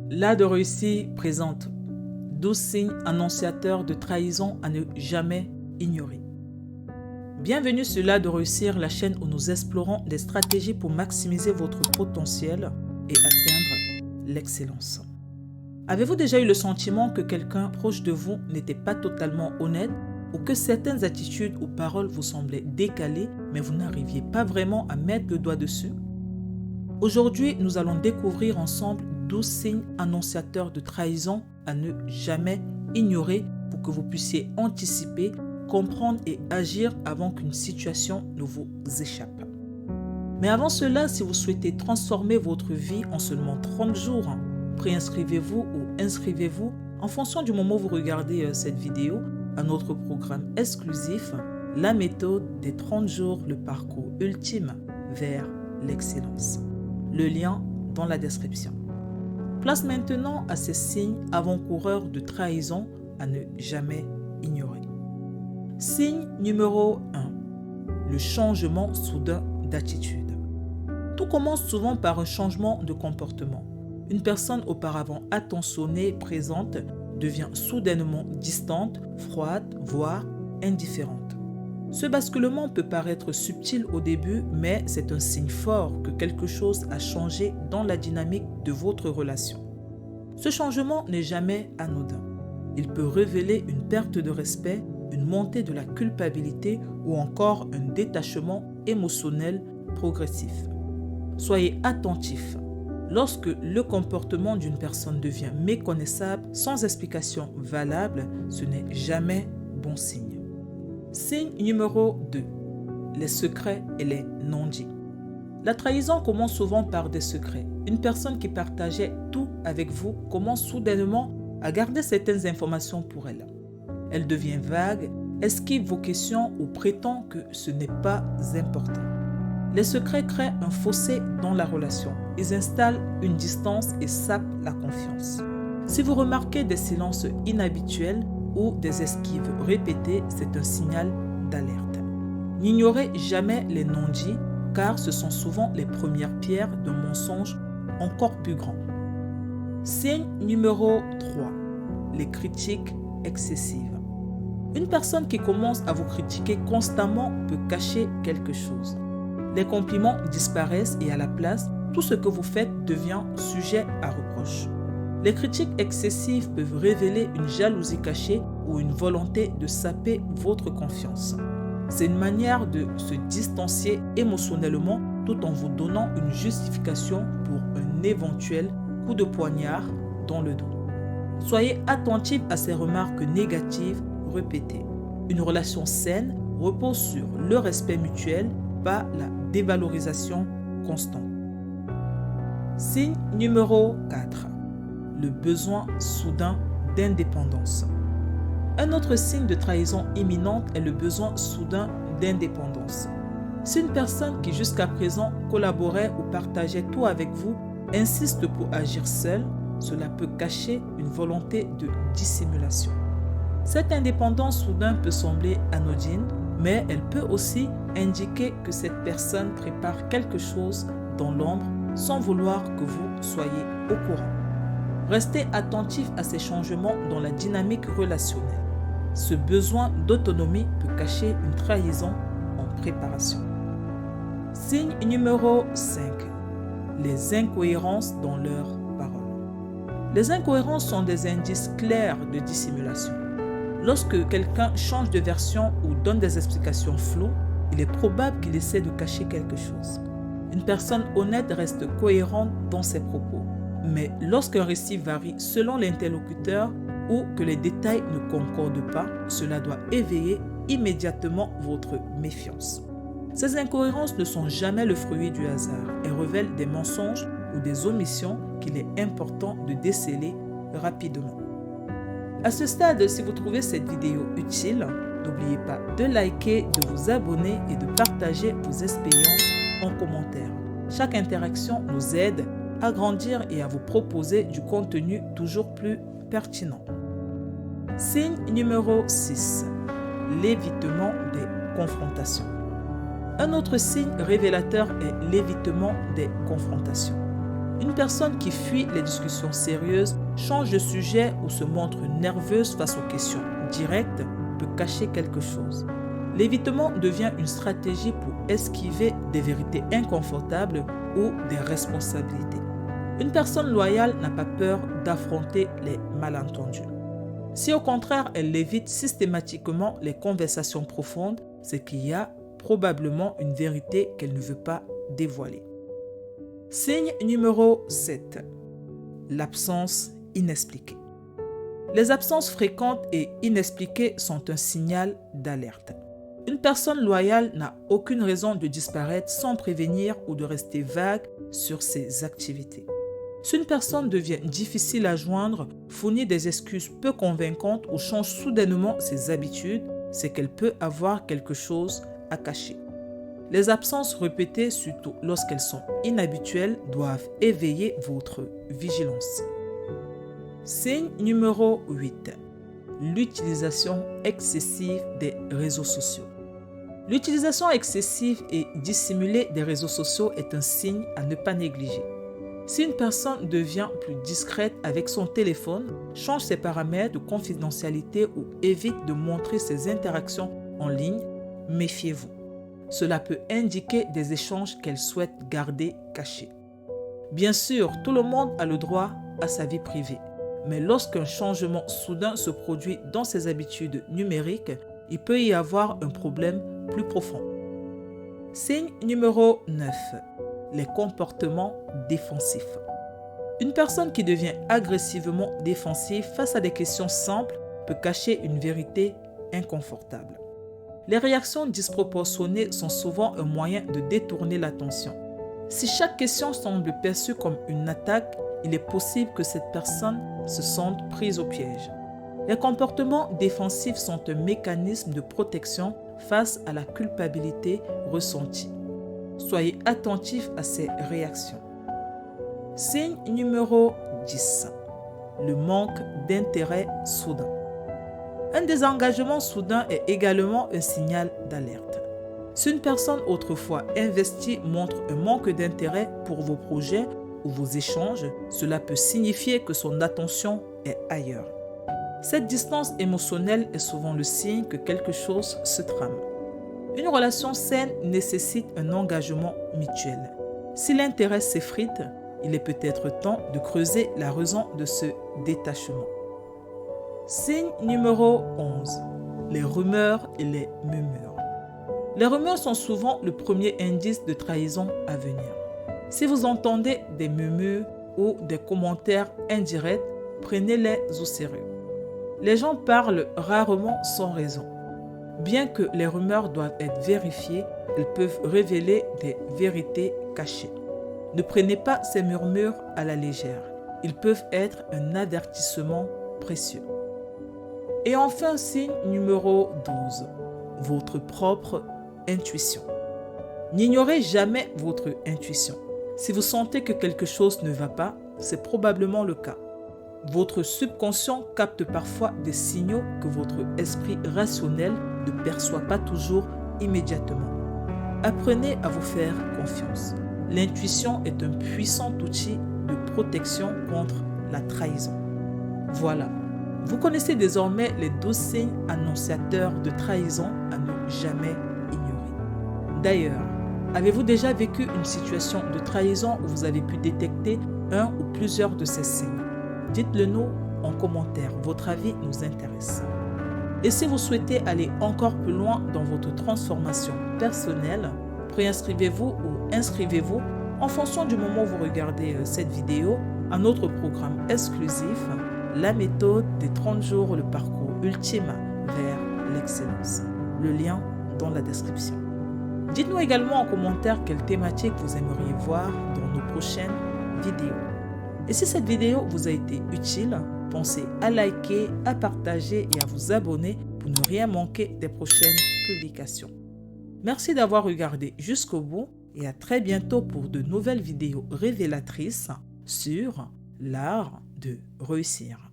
L'art de réussir présente 12 signes annonciateurs de trahison à ne jamais ignorer. Bienvenue sur l'art de réussir, la chaîne où nous explorons des stratégies pour maximiser votre potentiel et atteindre l'excellence. Avez-vous déjà eu le sentiment que quelqu'un proche de vous n'était pas totalement honnête ou que certaines attitudes ou paroles vous semblaient décalées mais vous n'arriviez pas vraiment à mettre le doigt dessus? Aujourd'hui, nous allons découvrir ensemble 12 signes annonciateurs de trahison à ne jamais ignorer pour que vous puissiez anticiper, comprendre et agir avant qu'une situation ne vous échappe. Mais avant cela, si vous souhaitez transformer votre vie en seulement 30 jours, préinscrivez-vous ou inscrivez-vous en fonction du moment où vous regardez cette vidéo à notre programme exclusif, la méthode des 30 jours, le parcours ultime vers l'excellence. Le lien dans la description. Place maintenant à ces signes avant-coureurs de trahison à ne jamais ignorer. Signe numéro 1. Le changement soudain d'attitude. Tout commence souvent par un changement de comportement. Une personne auparavant attentionnée, présente, devient soudainement distante, froide, voire indifférente. Ce basculement peut paraître subtil au début, mais c'est un signe fort que quelque chose a changé dans la dynamique de votre relation. Ce changement n'est jamais anodin. Il peut révéler une perte de respect, une montée de la culpabilité ou encore un détachement émotionnel progressif. Soyez attentifs. Lorsque le comportement d'une personne devient méconnaissable sans explication valable, ce n'est jamais bon signe. Signe numéro 2. Les secrets et les non-dits. La trahison commence souvent par des secrets. Une personne qui partageait tout avec vous commence soudainement à garder certaines informations pour elle. Elle devient vague, esquive vos questions ou prétend que ce n'est pas important. Les secrets créent un fossé dans la relation. Ils installent une distance et sapent la confiance. Si vous remarquez des silences inhabituels ou des esquives répétées, c'est un signal d'alerte. N'ignorez jamais les non-dits, car ce sont souvent les premières pierres d'un mensonge encore plus grand. Signe numéro 3. Les critiques excessives. Une personne qui commence à vous critiquer constamment peut cacher quelque chose. Les compliments disparaissent et à la place, tout ce que vous faites devient sujet à reproche. Les critiques excessives peuvent révéler une jalousie cachée ou une volonté de saper votre confiance. C'est une manière de se distancier émotionnellement tout en vous donnant une justification pour un éventuel coup de poignard dans le dos. Soyez attentifs à ces remarques négatives répétées. Une relation saine repose sur le respect mutuel, pas la dévalorisation constante. Signe numéro 4. Le besoin soudain d'indépendance. Un autre signe de trahison imminente est le besoin soudain d'indépendance. Si une personne qui jusqu'à présent collaborait ou partageait tout avec vous insiste pour agir seule, cela peut cacher une volonté de dissimulation. Cette indépendance soudaine peut sembler anodine, mais elle peut aussi indiquer que cette personne prépare quelque chose dans l'ombre sans vouloir que vous soyez au courant. Restez attentif à ces changements dans la dynamique relationnelle. Ce besoin d'autonomie peut cacher une trahison en préparation. Signe numéro 5. Les incohérences dans leurs paroles. Les incohérences sont des indices clairs de dissimulation. Lorsque quelqu'un change de version ou donne des explications floues, il est probable qu'il essaie de cacher quelque chose. Une personne honnête reste cohérente dans ses propos. Mais lorsqu'un récit varie selon l'interlocuteur ou que les détails ne concordent pas, cela doit éveiller immédiatement votre méfiance. Ces incohérences ne sont jamais le fruit du hasard. Elles révèlent des mensonges ou des omissions qu'il est important de déceler rapidement. À ce stade, si vous trouvez cette vidéo utile, n'oubliez pas de liker, de vous abonner et de partager vos expériences en commentaire. Chaque interaction nous aide à grandir et à vous proposer du contenu toujours plus pertinent. Signe numéro 6. L'évitement des confrontations. Un autre signe révélateur est l'évitement des confrontations. Une personne qui fuit les discussions sérieuses, change de sujet ou se montre nerveuse face aux questions directes peut cacher quelque chose. L'évitement devient une stratégie pour esquiver des vérités inconfortables ou des responsabilités. Une personne loyale n'a pas peur d'affronter les malentendus. Si au contraire elle évite systématiquement les conversations profondes, c'est qu'il y a probablement une vérité qu'elle ne veut pas dévoiler. Signe numéro 7. L'absence inexpliquée. Les absences fréquentes et inexpliquées sont un signal d'alerte. Une personne loyale n'a aucune raison de disparaître sans prévenir ou de rester vague sur ses activités. Si une personne devient difficile à joindre, fournit des excuses peu convaincantes ou change soudainement ses habitudes, c'est qu'elle peut avoir quelque chose à cacher. Les absences répétées, surtout lorsqu'elles sont inhabituelles, doivent éveiller votre vigilance. Signe numéro 8. L'utilisation excessive des réseaux sociaux. L'utilisation excessive et dissimulée des réseaux sociaux est un signe à ne pas négliger. Si une personne devient plus discrète avec son téléphone, change ses paramètres de confidentialité ou évite de montrer ses interactions en ligne, méfiez-vous. Cela peut indiquer des échanges qu'elle souhaite garder cachés. Bien sûr, tout le monde a le droit à sa vie privée, mais lorsqu'un changement soudain se produit dans ses habitudes numériques, il peut y avoir un problème plus profond. Signe numéro 9. Les comportements défensifs. Une personne qui devient agressivement défensive face à des questions simples peut cacher une vérité inconfortable. Les réactions disproportionnées sont souvent un moyen de détourner l'attention. Si chaque question semble perçue comme une attaque, il est possible que cette personne se sente prise au piège. Les comportements défensifs sont un mécanisme de protection face à la culpabilité ressentie. Soyez attentifs à ces réactions. Signe numéro 10. Le manque d'intérêt soudain. Un désengagement soudain est également un signal d'alerte. Si une personne autrefois investie montre un manque d'intérêt pour vos projets ou vos échanges, cela peut signifier que son attention est ailleurs. Cette distance émotionnelle est souvent le signe que quelque chose se trame. Une relation saine nécessite un engagement mutuel. Si l'intérêt s'effrite, il est peut-être temps de creuser la raison de ce détachement. Signe numéro 11. Les rumeurs et les murmures. Les rumeurs sont souvent le premier indice de trahison à venir. Si vous entendez des murmures ou des commentaires indirects, prenez-les au sérieux. Les gens parlent rarement sans raison. Bien que les rumeurs doivent être vérifiées, elles peuvent révéler des vérités cachées. Ne prenez pas ces murmures à la légère. Ils peuvent être un avertissement précieux. Et enfin, signe numéro 12. Votre propre intuition. N'ignorez jamais votre intuition. Si vous sentez que quelque chose ne va pas, c'est probablement le cas. Votre subconscient capte parfois des signaux que votre esprit rationnel ne perçoit pas toujours immédiatement. Apprenez à vous faire confiance. L'intuition est un puissant outil de protection contre la trahison. Voilà, vous connaissez désormais les 12 signes annonciateurs de trahison à ne jamais ignorer. D'ailleurs, avez-vous déjà vécu une situation de trahison où vous avez pu détecter un ou plusieurs de ces signes? Dites-le nous en commentaire, votre avis nous intéresse. Et si vous souhaitez aller encore plus loin dans votre transformation personnelle, préinscrivez-vous ou inscrivez-vous en fonction du moment où vous regardez cette vidéo à notre programme exclusif, la méthode des 30 jours, le parcours ultime vers l'excellence. Le lien dans la description. Dites-nous également en commentaire quelle thématique vous aimeriez voir dans nos prochaines vidéos. Et si cette vidéo vous a été utile, pensez à liker, à partager et à vous abonner pour ne rien manquer des prochaines publications. Merci d'avoir regardé jusqu'au bout et à très bientôt pour de nouvelles vidéos révélatrices sur l'art de réussir.